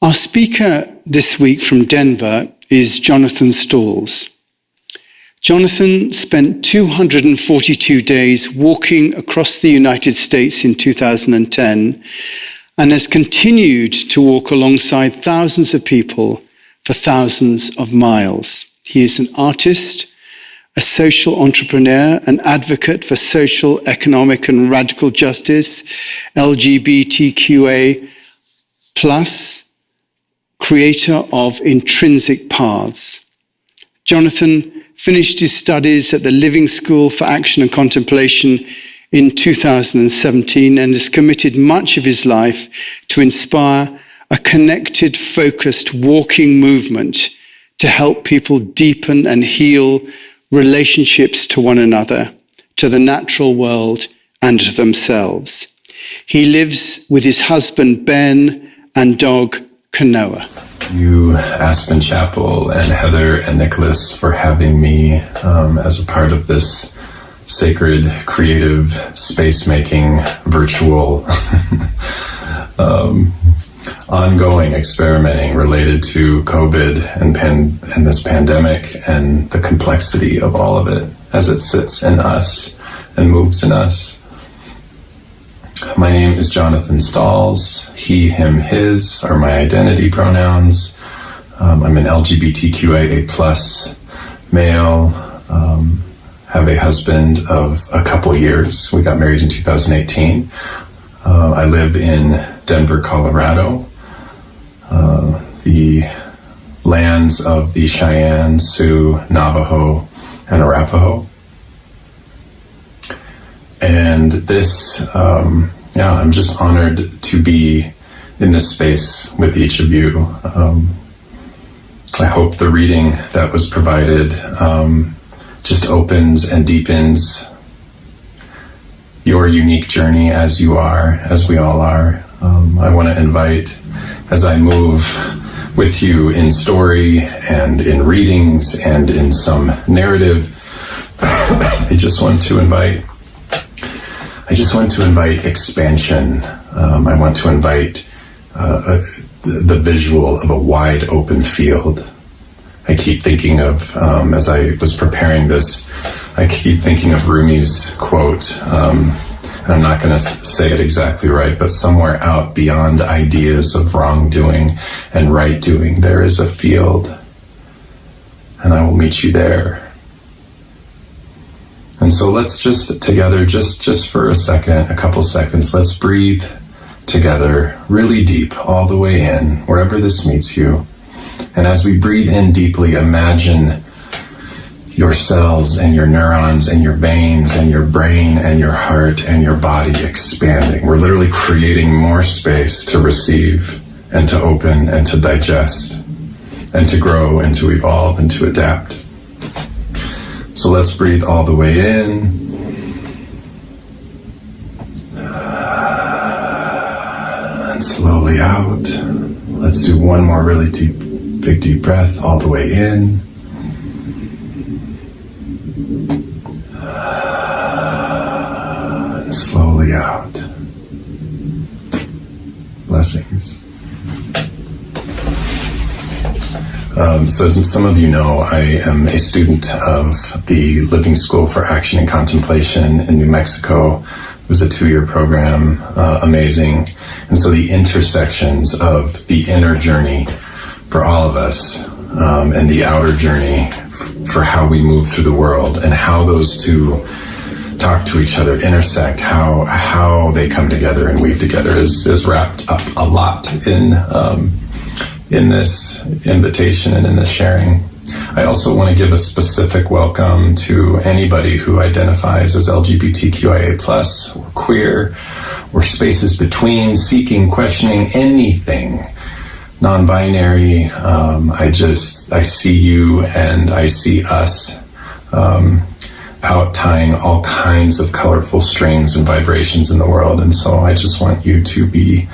Our speaker this week from Denver is Jonathan Stalls. Jonathan spent 242 days walking across the United States in 2010 and has continued to walk alongside thousands of people for thousands of miles. He is an artist, a social entrepreneur, an advocate for social, economic, and radical justice, LGBTQA+, creator of Intrinsic Paths. Jonathan finished his studies at the Living School for Action and Contemplation in 2017 and has committed much of his life to inspire a connected, focused walking movement to help people deepen and heal relationships to one another, to the natural world, and to themselves. He lives with his husband, Ben, and dog, Kanoa. You, Aspen Chapel, and Heather and Nicholas for having me as a part of this sacred, creative, space-making, virtual, ongoing experimenting related to COVID and this pandemic and the complexity of all of it as it sits in us and moves in us. My name is Jonathan Stalls. He, him, his are my identity pronouns. I'm an LGBTQIA+ male. Have a husband of a couple years. We got married in 2018. I live in Denver, Colorado, the lands of the Cheyenne, Sioux, Navajo, and Arapaho. And this, I'm just honored to be in this space with each of you. I hope the reading that was provided just opens and deepens your unique journey as you are, as we all are. I want to invite, as I move with you in story and in readings and in some narrative, I just want to invite expansion. I want to invite the visual of a wide open field. I keep thinking of, as I was preparing this, I keep thinking of Rumi's quote, and I'm not going to say it exactly right, but somewhere out beyond ideas of wrongdoing and right doing, there is a field, and I will meet you there. And so let's just together, just for a couple seconds, let's breathe together really deep, all the way in, wherever this meets you. And as we breathe in deeply, imagine your cells and your neurons and your veins and your brain and your heart and your body expanding. We're literally creating more space to receive and to open and to digest and to grow and to evolve and to adapt. So let's breathe all the way in. And slowly out. Let's do one more really big deep breath all the way in. And slowly out. Blessings. So as some of you know, I am a student of the Living School for Action and Contemplation in New Mexico. It was a 2-year program, amazing. And so the intersections of the inner journey for all of us and the outer journey for how we move through the world and how those two talk to each other, intersect, how they come together and weave together is wrapped up a lot in this invitation and in this sharing. I also want to give a specific welcome to anybody who identifies as LGBTQIA+ or queer or spaces between, seeking, questioning anything non-binary. I see you and I see us out tying all kinds of colorful strings and vibrations in the world. And so I just want you to be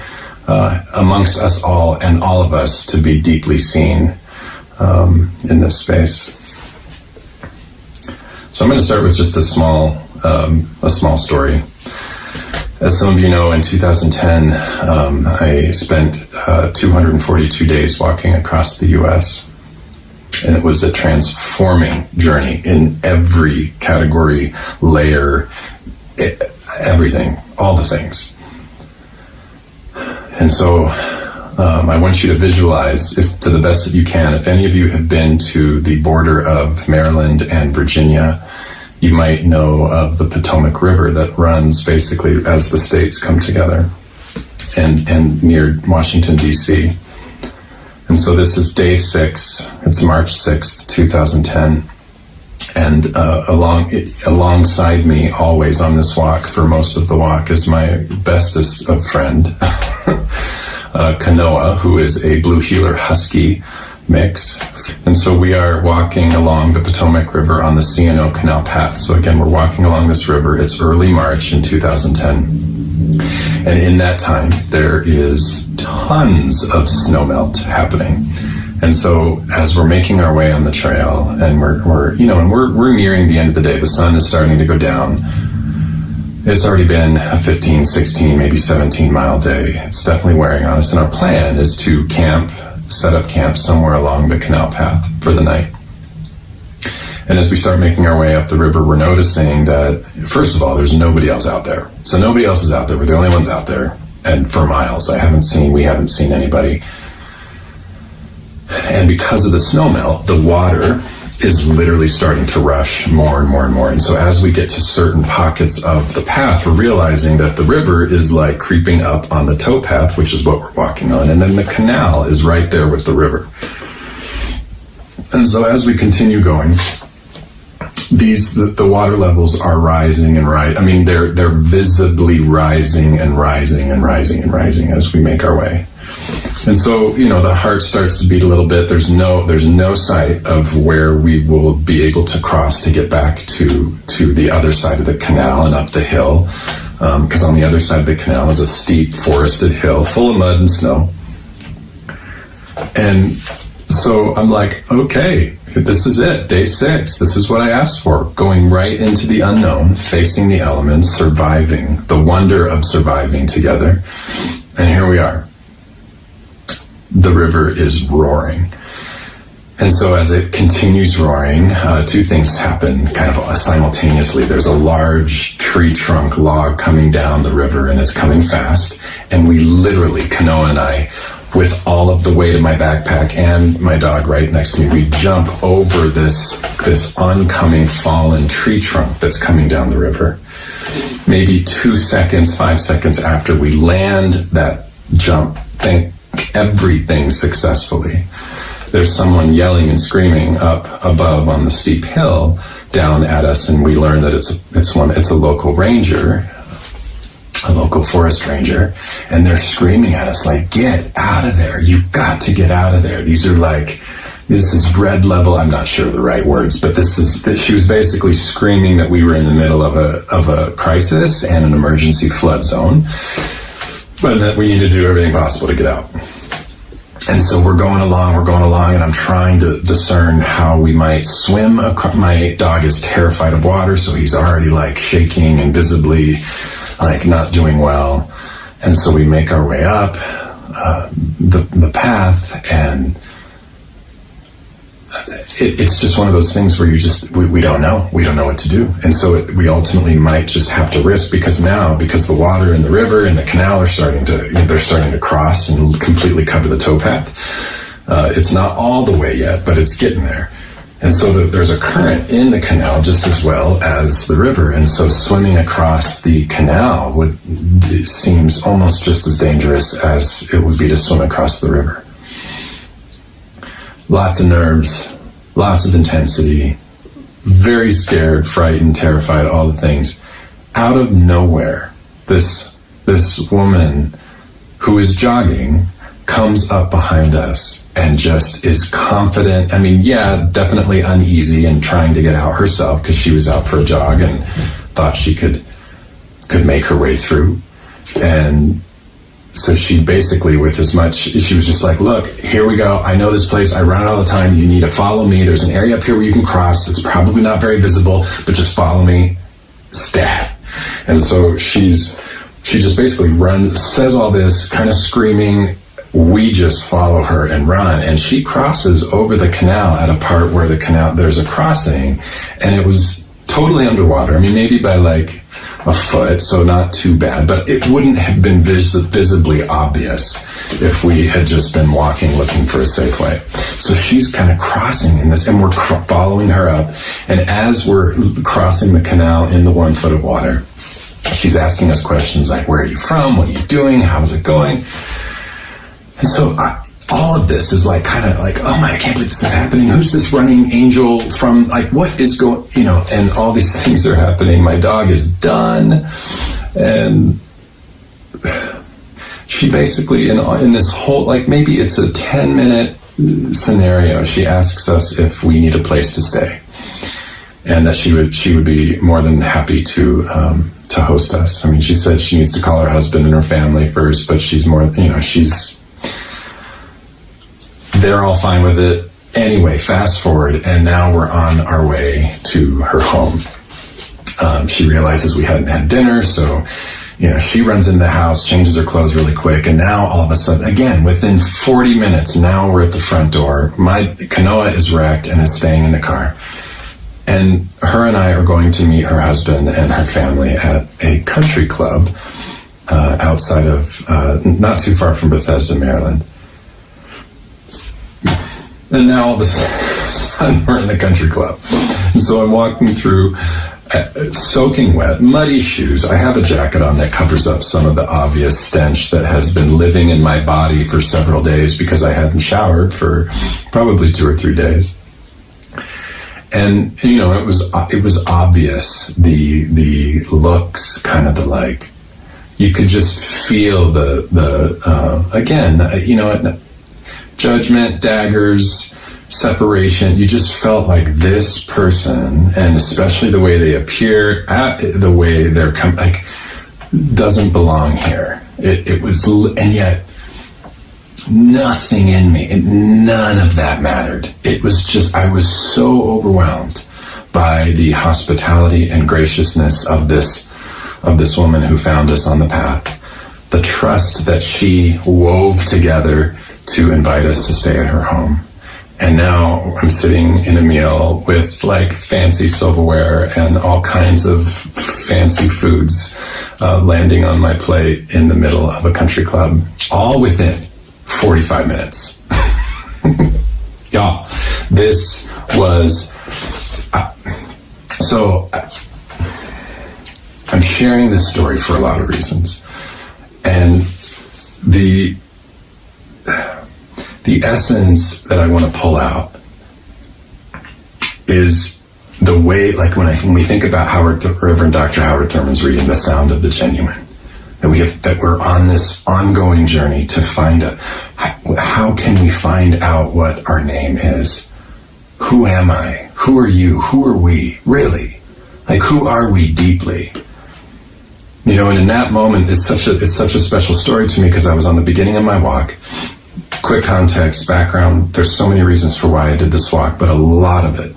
amongst us all and all of us to be deeply seen in this space. So I'm going to start with just a small story. As some of you know, in 2010, I spent 242 days walking across the U.S., and it was a transforming journey in every category, layer, everything, all the things. And so I want you to visualize, if to the best that you can, if any of you have been to the border of Maryland and Virginia, you might know of the Potomac River that runs basically as the states come together and near Washington, D.C. And so this is day 6. It's March 6th, 2010. And alongside me, always on this walk, for most of the walk, is my bestest of friend, Kanoa, who is a Blue Heeler Husky mix. And so we are walking along the Potomac River on the C&O Canal Path. So again, we're walking along this river. It's early March in 2010. And in that time, there is tons of snowmelt happening. And so as we're making our way on the trail, and we're nearing the end of the day, the sun is starting to go down. It's already been a 15, 16, maybe 17 mile day. It's definitely wearing on us. And our plan is to set up camp somewhere along the canal path for the night. And as we start making our way up the river, we're noticing that, first of all, there's nobody else out there. So nobody else is out there. We're the only ones out there. And for miles, we haven't seen anybody. And because of the snowmelt, the water is literally starting to rush more and more and more. And so as we get to certain pockets of the path, we're realizing that the river is like creeping up on the towpath, which is what we're walking on. And then the canal is right there with the river. And so as we continue going, the water levels are rising and rising. I mean, they're visibly rising and rising and rising and rising as we make our way. And so, the heart starts to beat a little bit. There's no sight of where we will be able to cross to get back to the other side of the canal and up the hill. Because on the other side of the canal is a steep forested hill full of mud and snow. And so I'm like, okay, this is it, day 6. This is what I asked for. Going right into the unknown, facing the elements, surviving, the wonder of surviving together. And here we are. The river is roaring. And so as it continues roaring, 2 things happen kind of simultaneously. There's a large tree trunk log coming down the river, and it's coming fast. And we literally, Kanoa and I, with all of the weight of my backpack and my dog right next to me, we jump over this oncoming fallen tree trunk that's coming down the river. Maybe 2 seconds, 5 seconds after we land that jump, everything successfully, there's someone yelling and screaming up above on the steep hill down at us, and we learn that it's a local ranger, a local forest ranger, and they're screaming at us like, get out of there, you've got to get out of there. This is red level, I'm not sure of the right words, but she was basically screaming that we were in the middle of a crisis and an emergency flood zone, but that we need to do everything possible to get out. And so we're going along, and I'm trying to discern how we might swim. My dog is terrified of water, so he's already like shaking and visibly like not doing well. And so we make our way up the path, and it's just one of those things where we don't know what to do. And so we ultimately might just have to risk, because the water and the river and the canal are starting to cross and completely cover the towpath. It's not all the way yet, but it's getting there. And so there's a current in the canal just as well as the river. And so swimming across the canal seems almost just as dangerous as it would be to swim across the river. Lots of nerves, lots of intensity, very scared, frightened, terrified, all the things. Out of nowhere, this woman who is jogging comes up behind us and just is confident. I mean, yeah, definitely uneasy and trying to get out herself, because she was out for a jog and thought she could make her way through. And so she basically, she was just like, look, here we go. I know this place. I run it all the time. You need to follow me. There's an area up here where you can cross. It's probably not very visible, but just follow me. Stat. And so she's she just basically runs, says all this, kind of screaming. We just follow her and run, and she crosses over the canal at a part where there's a crossing, and it was totally underwater. I mean, maybe by like a foot, so not too bad, but it wouldn't have been visibly obvious if we had just been walking looking for a safe way. So she's kind of crossing in this, and we're following her up, and as we're crossing the canal in the 1 foot of water, she's asking us questions like, where are you from? What are you doing? How's it going? And so all of this is like kind of like, oh my, I can't believe this is happening. Who's this running angel from? Like, what is going, and all these things are happening. My dog is done. And she basically, in this whole, like maybe it's a 10-minute scenario, she asks us if we need a place to stay. And that she would be more than happy to host us. I mean, she said she needs to call her husband and her family first, but she's more, they're all fine with it. Anyway, fast forward, and now we're on our way to her home. She realizes we hadn't had dinner, so, she runs in the house, changes her clothes really quick, and now all of a sudden, again, within 40 minutes, now we're at the front door. My canoa is wrecked and is staying in the car. And her and I are going to meet her husband and her family at a country club outside of, not too far from Bethesda, Maryland. And now all of a sudden we're in the country club. And so I'm walking through soaking wet, muddy shoes. I have a jacket on that covers up some of the obvious stench that has been living in my body for several days because I hadn't showered for probably 2 or 3 days. And, it was obvious, the looks, kind of the like, you could just feel again, judgment, daggers, separation. You just felt like this person, and especially the way they appear, the way they're doesn't belong here. It was, and yet nothing in me, none of that mattered. It was just, I was so overwhelmed by the hospitality and graciousness of this woman who found us on the path, the trust that she wove together to invite us to stay at her home. And now I'm sitting in a meal with like fancy silverware and all kinds of fancy foods landing on my plate in the middle of a country club, all within 45 minutes. Y'all, this was... I'm sharing this story for a lot of reasons. And the essence that I want to pull out is the way, like when we think about Reverend Dr. Howard Thurman's reading, The Sound of the Genuine, that we're on this ongoing journey to find how can we find out what our name is? Who am I? Who are you? Who are we? Really? Like, who are we deeply? And in that moment, it's such a special story to me because I was on the beginning of my walk. Quick context, background, there's so many reasons for why I did this walk, but a lot of it,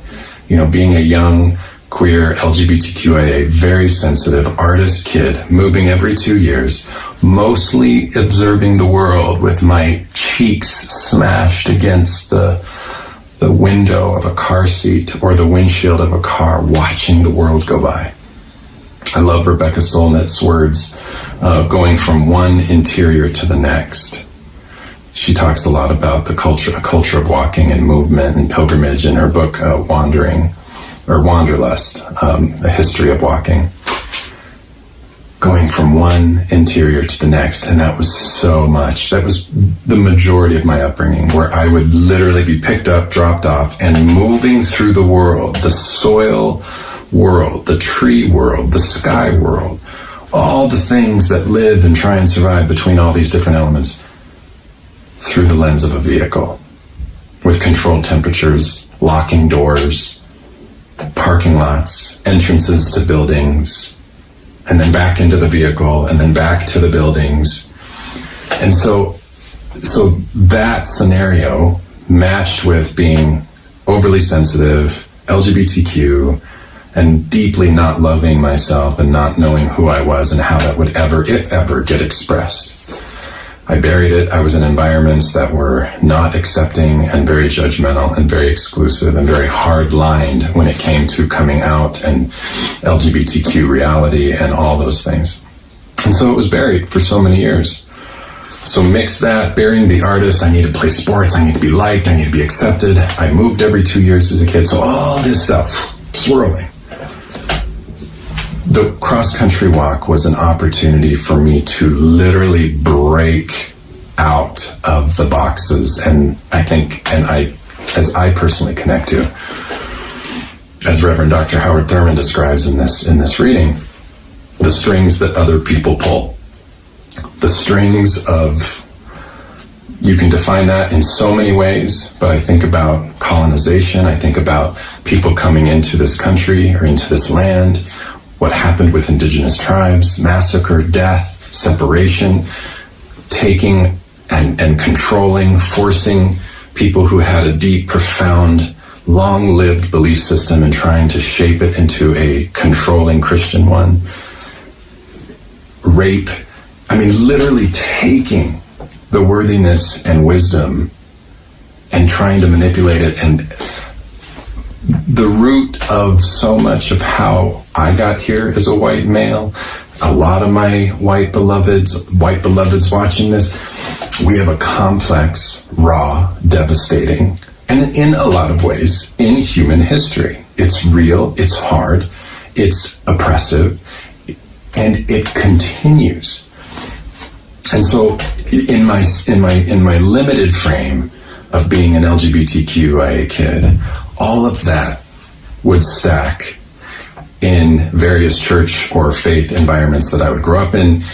being a young, queer, LGBTQIA, very sensitive artist kid, moving every 2 years, mostly observing the world with my cheeks smashed against the window of a car seat or the windshield of a car, watching the world go by. I love Rebecca Solnit's words, going from one interior to the next. She talks a lot about a culture of walking and movement and pilgrimage in her book, Wandering, or Wanderlust, A History of Walking. Going from one interior to the next, and that was so much. That was the majority of my upbringing, where I would literally be picked up, dropped off, and moving through the world, the soil world, the tree world, the sky world, all the things that live and try and survive between all these different elements, through the lens of a vehicle, with controlled temperatures, locking doors, parking lots, entrances to buildings, and then back into the vehicle, and then back to the buildings. And so that scenario matched with being overly sensitive, LGBTQ, and deeply not loving myself and not knowing who I was and how that would ever, if ever, get expressed. I buried it. I was in environments that were not accepting and very judgmental and very exclusive and very hard-lined when it came to coming out and LGBTQ reality and all those things. And so it was buried for so many years. So mix that, burying the artist, I need to play sports, I need to be liked, I need to be accepted. I moved every 2 years as a kid, so all this stuff swirling. The cross-country walk was an opportunity for me to literally break out of the boxes, and as I personally connect to, as Reverend Dr. Howard Thurman describes in this reading, the strings that other people pull. The strings of, you can define that in so many ways, but I think about colonization, I think about people coming into this country or into this land, what happened with indigenous tribes, massacre, death, separation, taking and controlling, forcing people who had a deep, profound, long-lived belief system and trying to shape it into a controlling Christian one. Rape, literally taking the worthiness and wisdom and trying to manipulate it. And the root of so much of how I got here as a white male, a lot of my white beloveds watching this, we have a complex, raw, devastating, and in a lot of ways, inhuman history. It's real, it's hard, it's oppressive, and it continues. And so in my limited frame of being an LGBTQIA kid, all of that would stack in various church or faith environments that I would grow up in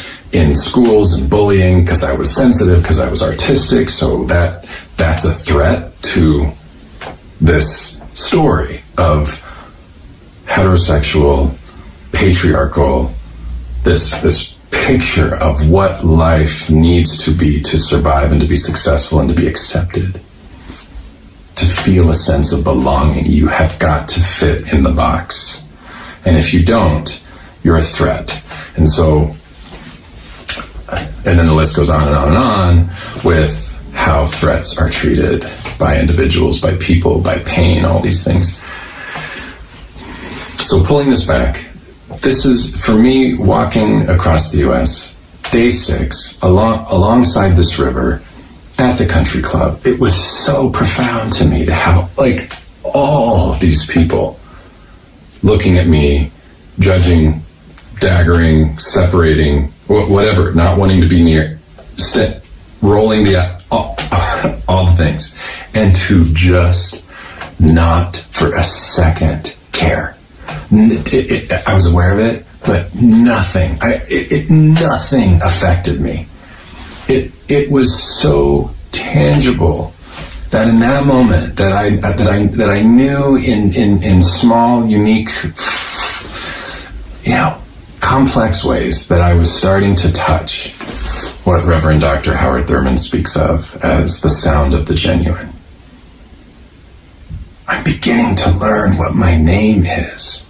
schools and bullying, because I was sensitive, because I was artistic. So that's a threat to this story of heterosexual, patriarchal, this picture of what life needs to be to survive and to be successful and to be accepted. To feel a sense of belonging, you have got to fit in the box. And if you don't, you're a threat. And so, and then the list goes on and on and on with how threats are treated by individuals, by people, by pain, all these things. So pulling this back, this is, for me, walking across the U.S., day 6, alongside this river, at the country club. It was so profound to me to have, all these people looking at me, judging, daggering, separating, whatever, not wanting to be near, rolling all the things, and to just not for a second care. I was aware of it, but nothing affected me. It was so tangible that in that moment that I knew in small, unique, complex ways that I was starting to touch what Reverend Dr. Howard Thurman speaks of as the sound of the genuine. I'm beginning to learn what my name is.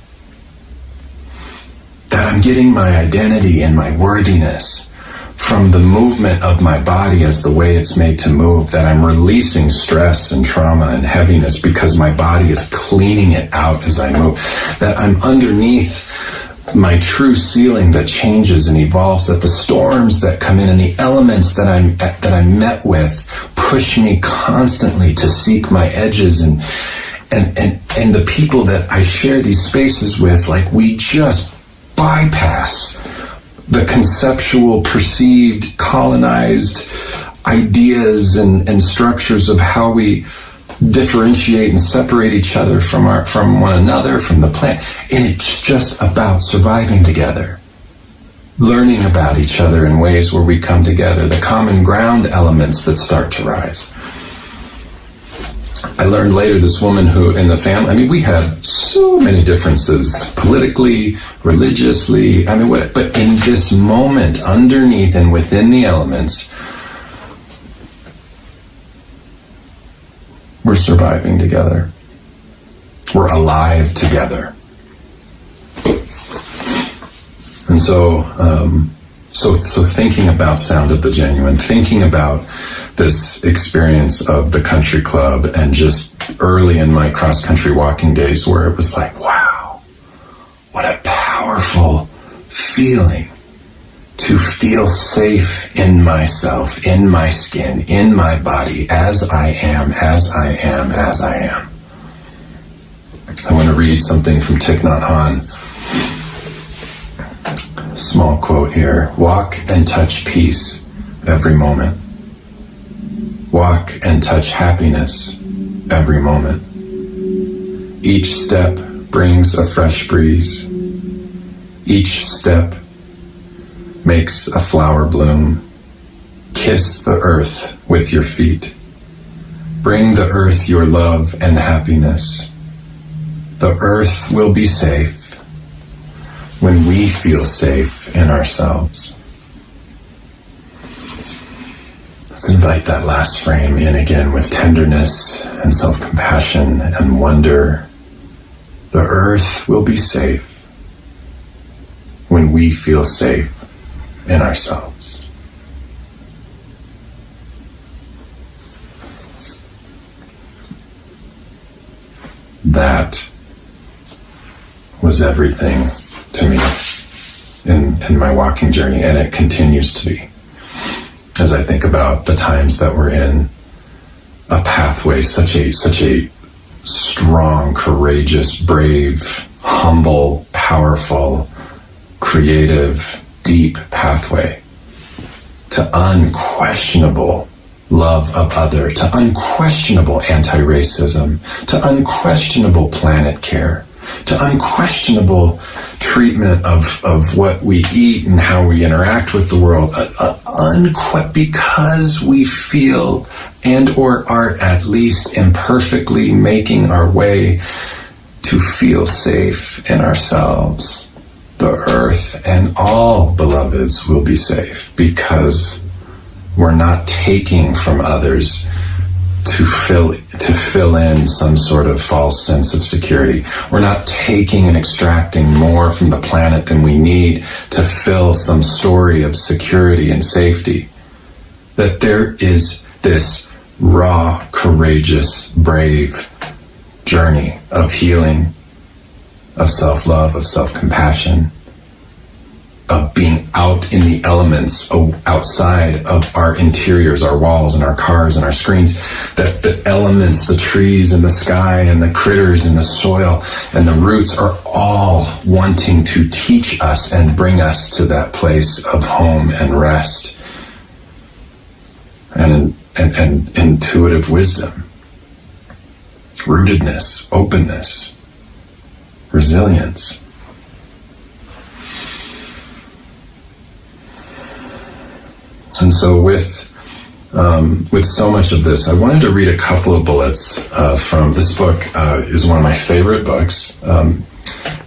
That I'm getting my identity and my worthiness from the movement of my body as the way it's made to move, that I'm releasing stress and trauma and heaviness because my body is cleaning it out as I move, that I'm underneath my true ceiling that changes and evolves, that the storms that come in and the elements that I'm met with push me constantly to seek my edges, and the people that I share these spaces with, we just bypass the conceptual, perceived, colonized ideas and structures of how we differentiate and separate each other from one another, from the planet. And it's just about surviving together, learning about each other in ways where we come together, the common ground elements that start to rise. I learned later this woman who, in the family, we had so many differences politically, religiously, but in this moment, underneath and within the elements, we're surviving together. We're alive together. And so thinking about Sound of the Genuine, thinking about this experience of the country club, and just early in my cross-country walking days where it was like, wow, what a powerful feeling to feel safe in myself, in my skin, in my body, as I am, as I am, as I am. I want to read something from Thich Nhat Hanh. Small quote here. Walk and touch peace every moment. Walk and touch happiness every moment. Each step brings a fresh breeze. Each step makes a flower bloom. Kiss the earth with your feet. Bring the earth your love and happiness. The earth will be safe when we feel safe in ourselves. Let's invite that last frame in again with tenderness and self-compassion and wonder. The earth will be safe when we feel safe in ourselves. That was everything to me in my walking journey, and it continues to be. As I think about the times that we're in a pathway, such a strong, courageous, brave, humble, powerful, creative, deep pathway to unquestionable love of other, to unquestionable anti-racism, to unquestionable planet care, to unquestionable treatment of what we eat and how we interact with the world, because we feel and or are at least imperfectly making our way to feel safe in ourselves. The earth and all beloveds will be safe because we're not taking from others to fill in some sort of false sense of security. We're not taking and extracting more from the planet than we need to fill some story of security and safety. That there is this raw, courageous, brave journey of healing, of self-love, of self-compassion, of being out in the elements, outside of our interiors, our walls and our cars and our screens, that the elements, the trees and the sky and the critters and the soil and the roots are all wanting to teach us and bring us to that place of home and rest and intuitive wisdom, rootedness, openness, resilience. And so with so much of this, I wanted to read a couple of bullets from this book. Is one of my favorite books.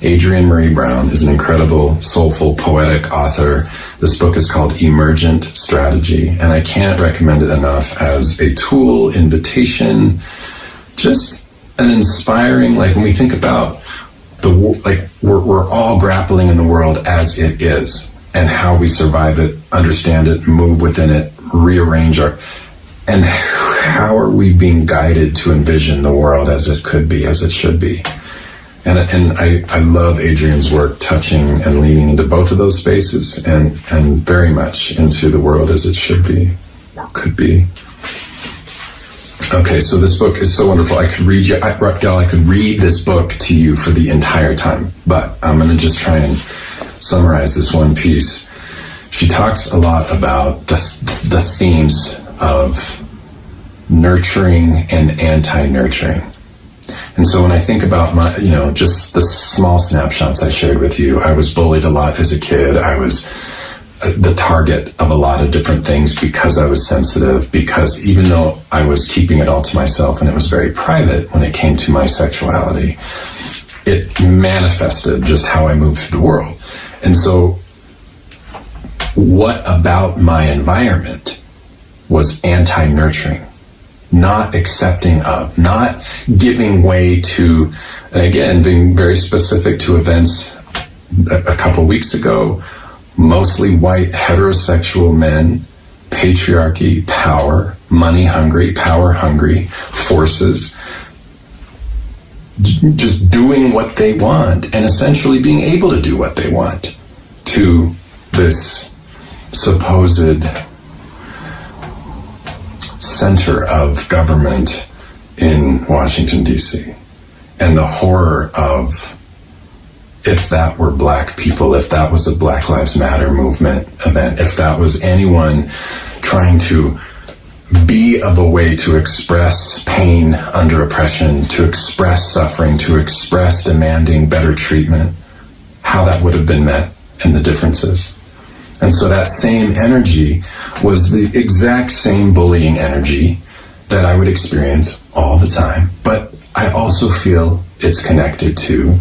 Adrienne Marie Brown is an incredible, soulful, poetic author. This book is called Emergent Strategy, and I can't recommend it enough as a tool, invitation, just an inspiring, like when we think about we're all grappling in the world as it is, and how we survive it, understand it, move within it, rearrange and how are we being guided to envision the world as it could be, as it should be. And I love Adrienne's work touching and leaning into both of those spaces and very much into the world as it should be or could be. Okay, so this book is so wonderful. I could read this book to you for the entire time, but I'm going to just try and summarize this one piece. She talks a lot about the themes of nurturing and anti-nurturing. And so when I think about my, just the small snapshots I shared with you, I was bullied a lot as a kid. I was the target of a lot of different things because I was sensitive, because even though I was keeping it all to myself and it was very private when it came to my sexuality, it manifested just how I moved through the world. And so what about my environment was anti-nurturing, not accepting of, not giving way to, and again, being very specific to events a couple weeks ago, mostly white heterosexual men, patriarchy, power, money hungry, power hungry forces, just doing what they want and essentially being able to do what they want to this supposed center of government in Washington, D.C. And the horror of, if that were black people, if that was a Black Lives Matter movement event, if that was anyone trying to be of a way to express pain under oppression, to express suffering, to express demanding better treatment, how that would have been met and the differences. And so that same energy was the exact same bullying energy that I would experience all the time. But I also feel it's connected to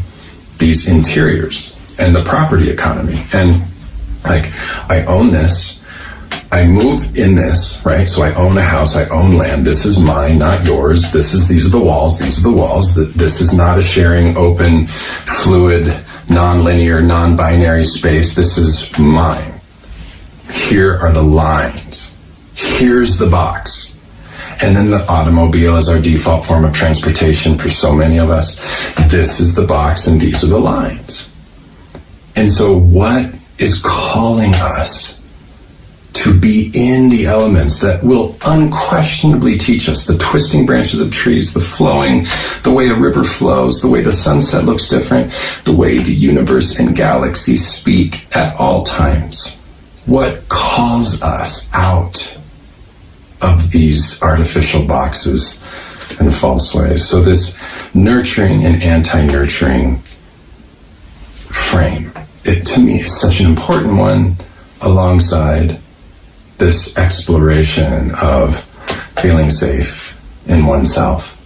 these interiors and the property economy. And like, I own this, I move in this, right? So I own a house, I own land. This is mine, not yours. These are the walls, these are the walls. This is not a sharing, open, fluid, non-linear, non-binary space. This is mine. Here are the lines. Here's the box. And then the automobile is our default form of transportation for so many of us. This is the box and these are the lines. And so what is calling us to be in the elements that will unquestionably teach us the twisting branches of trees, the flowing, the way a river flows, the way the sunset looks different, the way the universe and galaxy speak at all times? What calls us out of these artificial boxes and false ways? So this nurturing and anti-nurturing frame, it to me is such an important one, alongside this exploration of feeling safe in oneself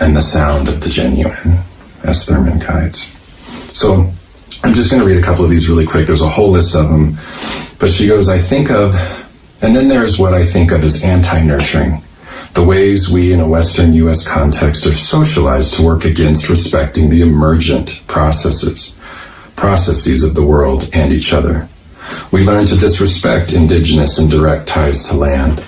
and the sound of the genuine, as Thurman guides. So I'm just going to read a couple of these really quick. There's a whole list of them, but she goes, I think of, and then there's what I think of as anti-nurturing, the ways we in a Western U.S. context are socialized to work against respecting the emergent processes of the world and each other. We learn to disrespect indigenous and direct ties to land.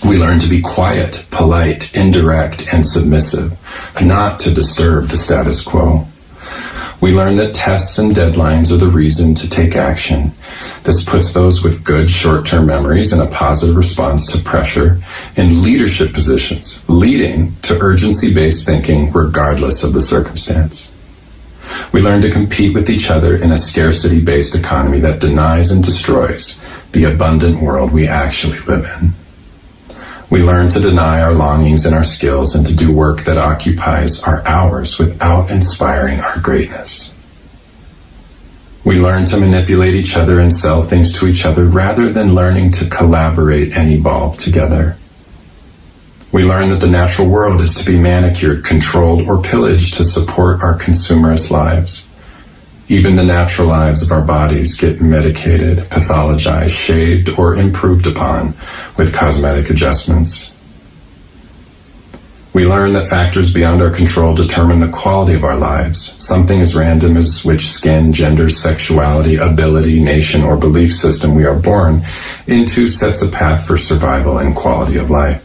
We learn to be quiet, polite, indirect, and submissive, not to disturb the status quo. We learn that tests and deadlines are the reason to take action. This puts those with good short-term memories and a positive response to pressure in leadership positions, leading to urgency-based thinking regardless of the circumstance. We learn to compete with each other in a scarcity-based economy that denies and destroys the abundant world we actually live in. We learn to deny our longings and our skills and to do work that occupies our hours without inspiring our greatness. We learn to manipulate each other and sell things to each other rather than learning to collaborate and evolve together. We learn that the natural world is to be manicured, controlled, or pillaged to support our consumerist lives. Even the natural lives of our bodies get medicated, pathologized, shaved, or improved upon with cosmetic adjustments. We learn that factors beyond our control determine the quality of our lives. Something as random as which skin, gender, sexuality, ability, nation, or belief system we are born into sets a path for survival and quality of life.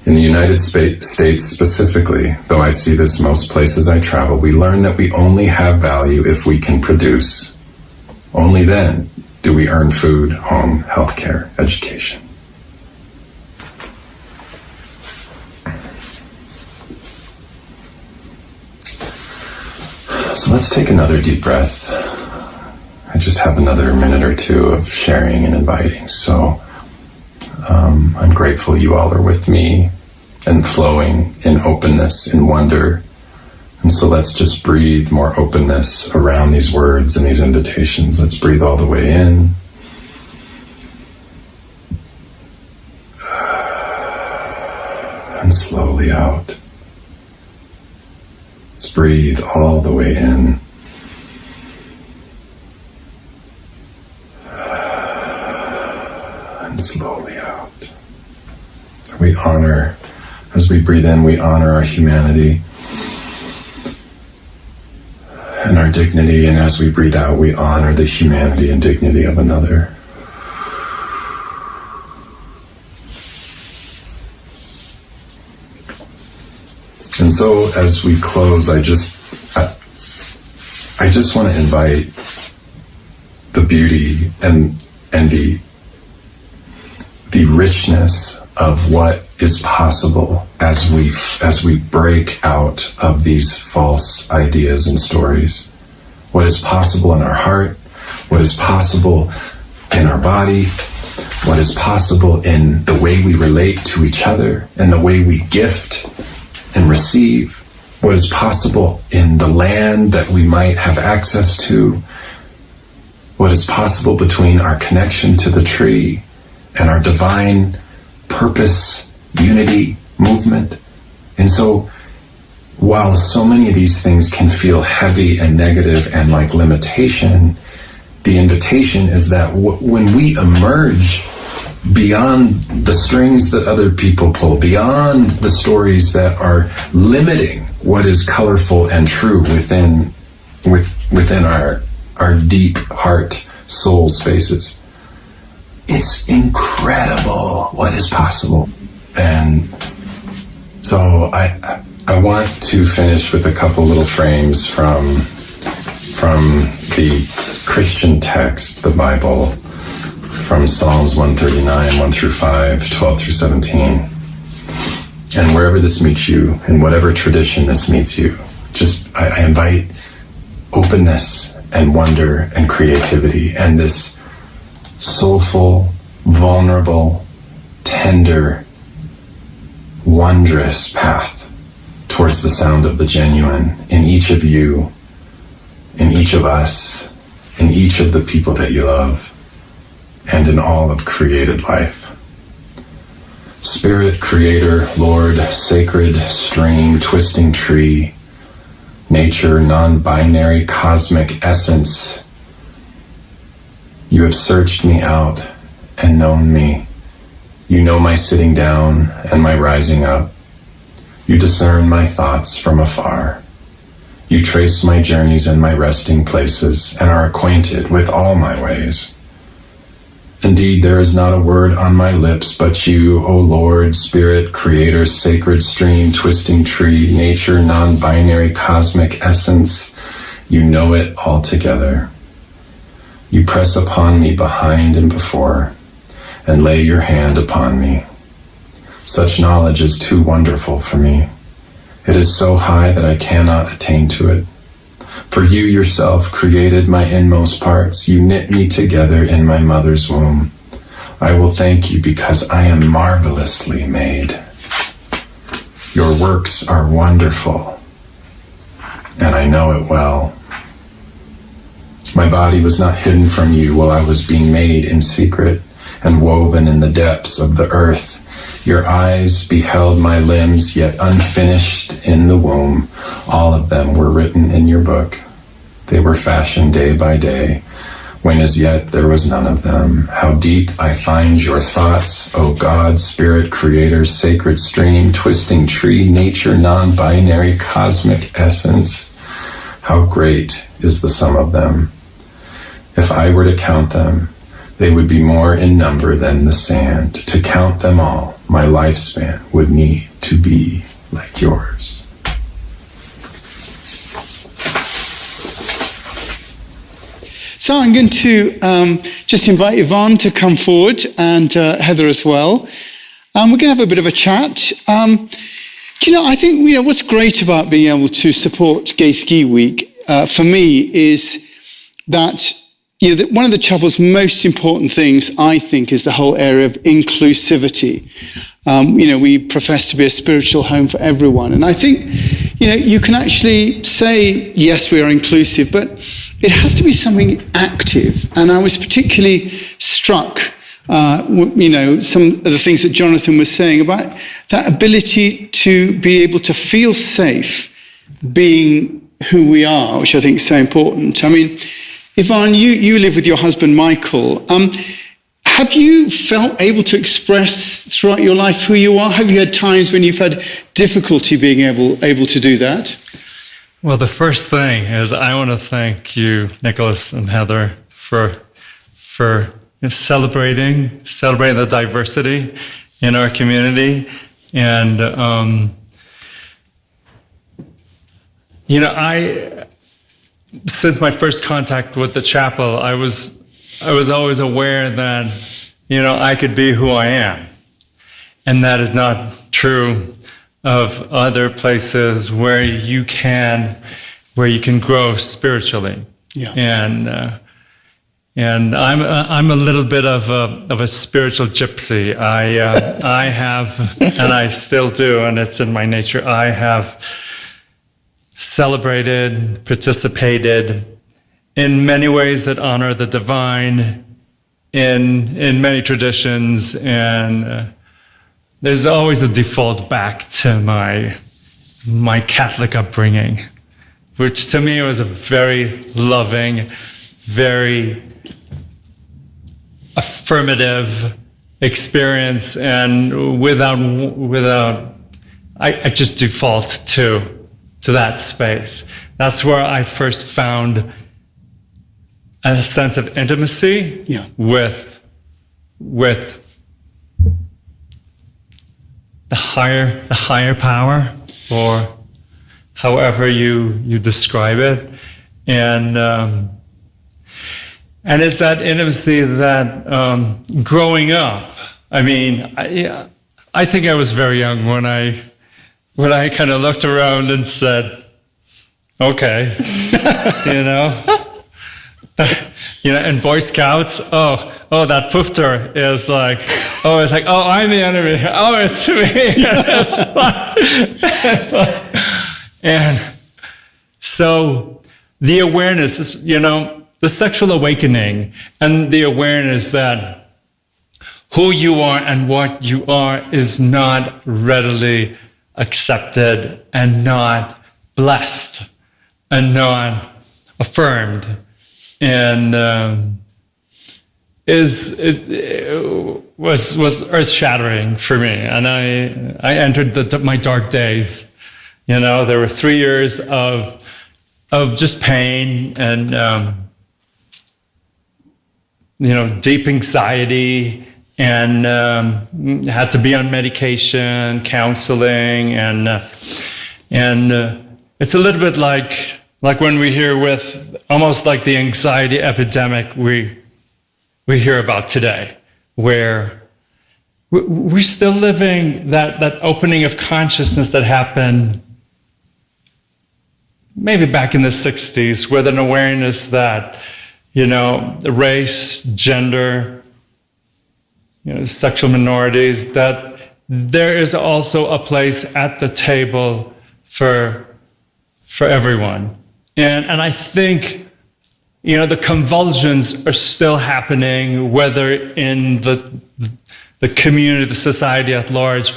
In the United States specifically, though I see this most places I travel, we learn that we only have value if we can produce. Only then do we earn food, home, healthcare, education. So let's take another deep breath. I just have another minute or two of sharing and inviting. So I'm grateful you all are with me and flowing in openness and wonder. And so let's just breathe more openness around these words and these invitations. Let's breathe all the way in. And slowly out. Let's breathe all the way in. And slowly out. We honor, as we breathe in, we honor our humanity. and our dignity, and as we breathe out, we honor the humanity and dignity of another. And so as we close, I just want to invite the beauty and the richness of what is possible as we break out of these false ideas and stories. What is possible in our heart, what is possible in our body, what is possible in the way we relate to each other, and the way we gift and receive, what is possible in the land that we might have access to, what is possible between our connection to the tree and our divine purpose, unity, movement. And so, while so many of these things can feel heavy and negative and like limitation, the invitation is that when we emerge beyond the strings that other people pull, beyond the stories that are limiting what is colorful and true within our deep heart, soul spaces, it's incredible what is possible. And so I want to finish with a couple little frames from the Christian text, the Bible, from Psalms 139, 1 through 5, 12 through 17. And wherever this meets you, in whatever tradition this meets you, I invite openness and wonder and creativity and this soulful, vulnerable, tender, wondrous path towards the sound of the genuine in each of you, in each of us, in each of the people that you love, and in all of created life. Spirit, Creator, Lord, sacred stream, twisting tree, nature, non-binary, cosmic essence, you have searched me out and known me. You know my sitting down and my rising up. You discern my thoughts from afar. You trace my journeys and my resting places and are acquainted with all my ways. Indeed, there is not a word on my lips but you, O Lord, Spirit, Creator, sacred stream, twisting tree, nature, non-binary, cosmic essence. You know it all together. You press upon me behind and before, and lay your hand upon me. Such knowledge is too wonderful for me. It is so high that I cannot attain to it. For you yourself created my inmost parts. You knit me together in my mother's womb. I will thank you because I am marvelously made. Your works are wonderful, and I know it well. My body was not hidden from you while I was being made in secret and woven in the depths of the earth. Your eyes beheld my limbs, yet unfinished in the womb. All of them were written in your book. They were fashioned day by day, when as yet there was none of them. How deep I find your thoughts, O God, Spirit, Creator, sacred stream, twisting tree, nature, non-binary, cosmic essence. How great is the sum of them. If I were to count them, they would be more in number than the sand. To count them all, my lifespan would need to be like yours. So I'm going to just invite Yvonne to come forward and Heather as well. We're going to have a bit of a chat. I think, what's great about being able to support Gay Ski Week for me is that that one of the chapel's most important things, I think, is the whole area of inclusivity. We profess to be a spiritual home for everyone. And I think, you can actually say, yes, we are inclusive, but it has to be something active. And I was particularly struck, some of the things that Jonathan was saying about that ability to be able to feel safe being who we are, which I think is so important. I mean, Yvonne, you live with your husband, Michael. Have you felt able to express throughout your life who you are? Have you had times when you've had difficulty being able to do that? Well, the first thing is I want to thank you, Nicholas and Heather, for celebrating the diversity in our community. And since my first contact with the chapel, I was always aware that I could be who I am, and that is not true of other places where you can grow spiritually. Yeah. And I'm a little bit of a spiritual gypsy. I have, and I still do, and it's in my nature. I have celebrated, participated in many ways that honor the divine, in many traditions, and there's always a default back to my Catholic upbringing, which to me was a very loving, very affirmative experience, and without I just default to that space. That's where I first found a sense of intimacy with the higher power, or however you describe it, and it's that intimacy that growing up. I mean, I think I was very young when I kind of looked around and said, "Okay," in Boy Scouts, oh, that poofter is like, oh, I'm the enemy. Oh, it's me. And so the awareness is, the sexual awakening, and the awareness that who you are and what you are is not readily accepted and not blessed and not affirmed, and was earth-shattering for me. And I entered my dark days. There were 3 years of just pain and deep anxiety, and had to be on medication, counseling, and it's a little bit like when we hear with almost like the anxiety epidemic we hear about today, where we're still living that opening of consciousness that happened maybe back in the 60s, with an awareness that, race, gender, sexual minorities, that there is also a place at the table for everyone. And I think, the convulsions are still happening, whether in the community, the society at large,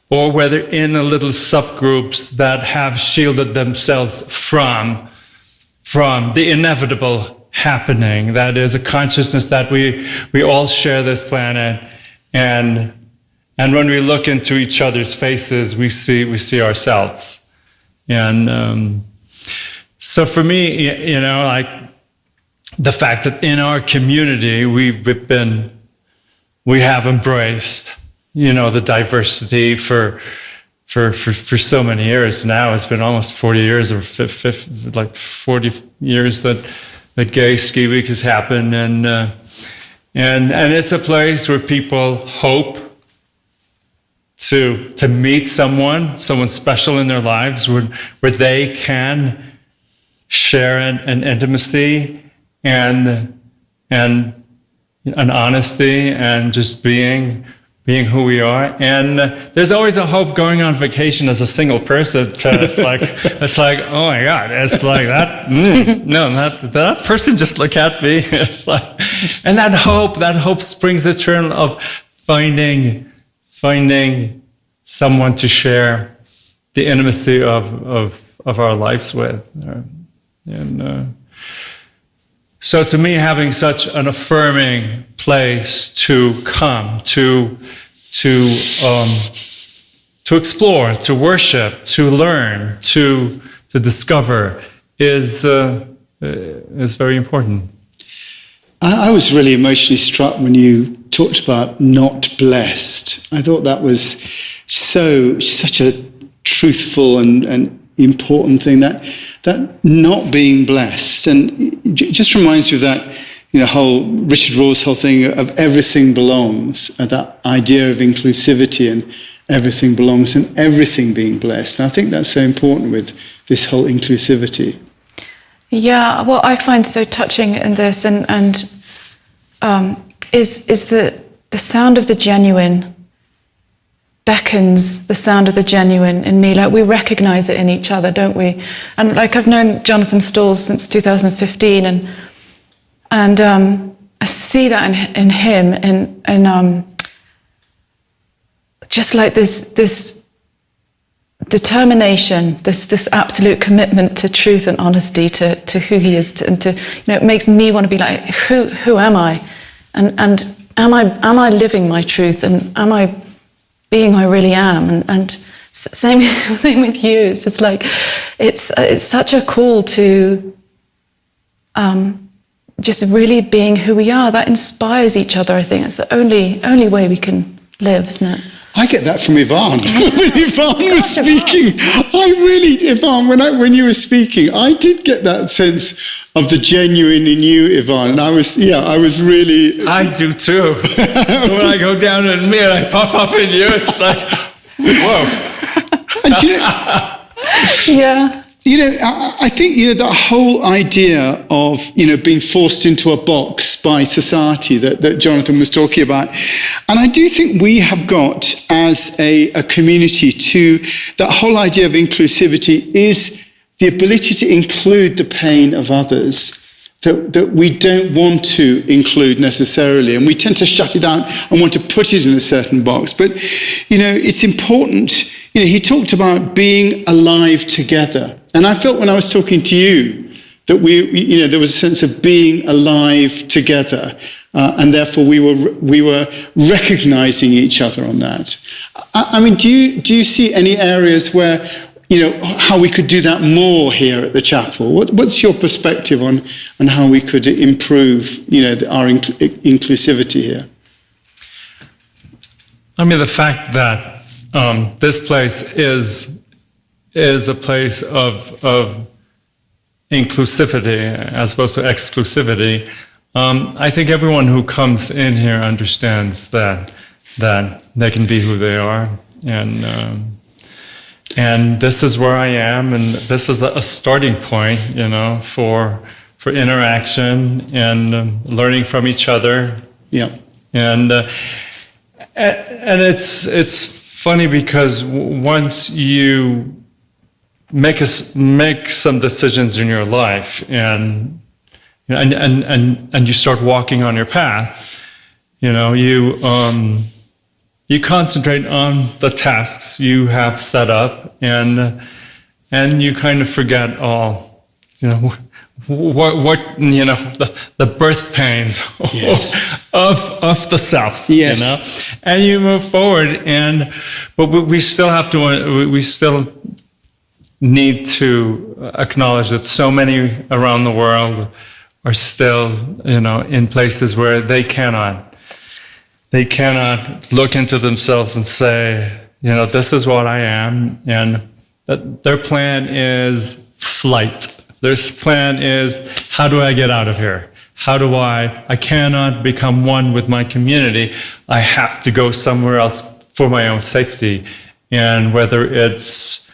or whether in the little subgroups that have shielded themselves from the inevitable happening. That is a consciousness that we all share this planet, and when we look into each other's faces, we see ourselves. And so for me, like the fact that in our community we have embraced, the diversity for so many years now. It's been almost 40 years, or 40 years that Gay Ski Week has happened, and it's a place where people hope to meet someone special in their lives, where they can share an intimacy and an honesty, and just being who we are. And there's always a hope going on vacation as a single person. It's like, oh my God, it's like that. That person just look at me. It's like, and that hope springs eternal of finding someone to share the intimacy of our lives with. And so to me, having such an affirming place to come, to explore, to worship, to learn, to to discover is very important. I was really emotionally struck when you talked about not blessed. I thought that was such a truthful and important thing, that not being blessed. And it just reminds me of that, whole Richard Raw's whole thing of everything belongs, that idea of inclusivity and everything belongs and everything being blessed. And I think that's so important with this whole inclusivity. Yeah, what I find so touching in this is that the sound of the genuine beckons the sound of the genuine in me. Like, we recognize it in each other, don't we? And like, I've known Jonathan Stalls since 2015, and I see that in him, and just like this determination, this absolute commitment to truth and honesty, to who he is, and it makes me want to be like, who am I, and am I living my truth, and am I being who I really am, and same with you. It's just like it's such a call to just really being who we are. That inspires each other. I think it's the only way we can live, isn't it? I get that from Yvonne. When Yvonne was speaking, Yvonne, when you were speaking, I did get that sense of the genuine in you, Yvonne. And I was really... I do too. When I go down in me and I pop up in you, it's like, whoa. And Yeah. I think, that whole idea of, being forced into a box by society that Jonathan was talking about. And I do think we have got, as a community, that whole idea of inclusivity is the ability to include the pain of others that we don't want to include necessarily. And we tend to shut it out and want to put it in a certain box. But, it's important. He talked about being alive together. And I felt when I was talking to you that there was a sense of being alive together, and therefore we were recognizing each other on that. I mean, do you see any areas where how we could do that more here at the chapel? What's your perspective on how we could improve our inclusivity here? I mean, the fact that this place is a place of inclusivity as opposed to exclusivity. I think everyone who comes in here understands that they can be who they are, and this is where I am, and this is a starting point, for interaction and learning from each other. Yeah, and it's funny because once you make some decisions in your life, and you start walking on your path, you concentrate on the tasks you have set up, and you kind of forget all, what the birth pains yes. of the self, yes. And you move forward, but we still need to acknowledge that so many around the world are still, in places where they cannot look into themselves and say, this is what I am, and that their plan is flight. Their plan is, how do I get out of here? I cannot become one with my community. I have to go somewhere else for my own safety. And whether it's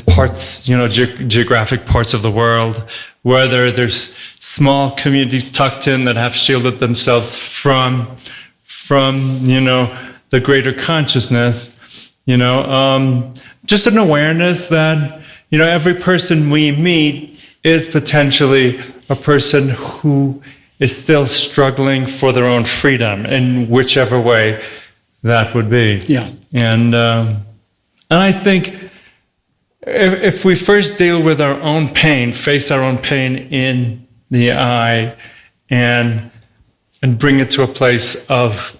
parts, geographic parts of the world, whether there's small communities tucked in that have shielded themselves from the greater consciousness, just an awareness that, every person we meet is potentially a person who is still struggling for their own freedom in whichever way that would be. Yeah. And I think if we first deal with our own pain, face our own pain in the eye, and bring it to a place of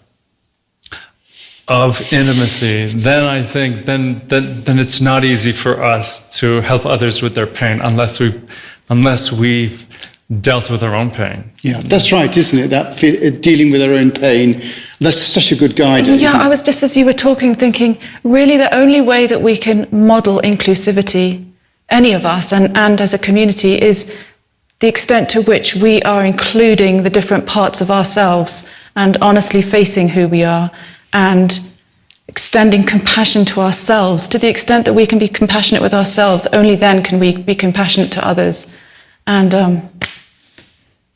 of intimacy, then I think then it's not easy for us to help others with their pain unless we've dealt with our own pain. Yeah, that's right, isn't it? That dealing with our own pain, that's such a good guidance. Yeah, I was just, as you were talking, thinking, really the only way that we can model inclusivity, any of us, and as a community, is the extent to which we are including the different parts of ourselves and honestly facing who we are and extending compassion to ourselves. To the extent that we can be compassionate with ourselves, only then can we be compassionate to others. And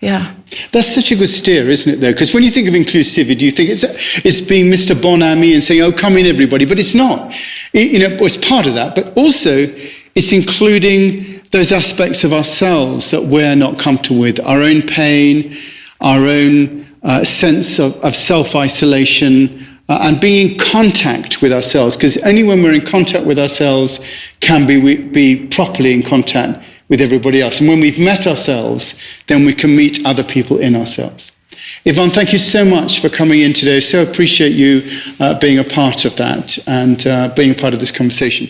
yeah. That's such a good steer, isn't it, though? Because when you think of inclusivity, you think it's being Mr. Bonami and saying, oh, come in, everybody. But it's not. It's part of that. But also, it's including those aspects of ourselves that we're not comfortable with, our own pain, our own sense of self-isolation, and being in contact with ourselves. Because only when we're in contact with ourselves can we be properly in contact with everybody else. And when we've met ourselves, then we can meet other people in ourselves. Yvonne, thank you so much for coming in today. So appreciate you being a part of that and being a part of this conversation.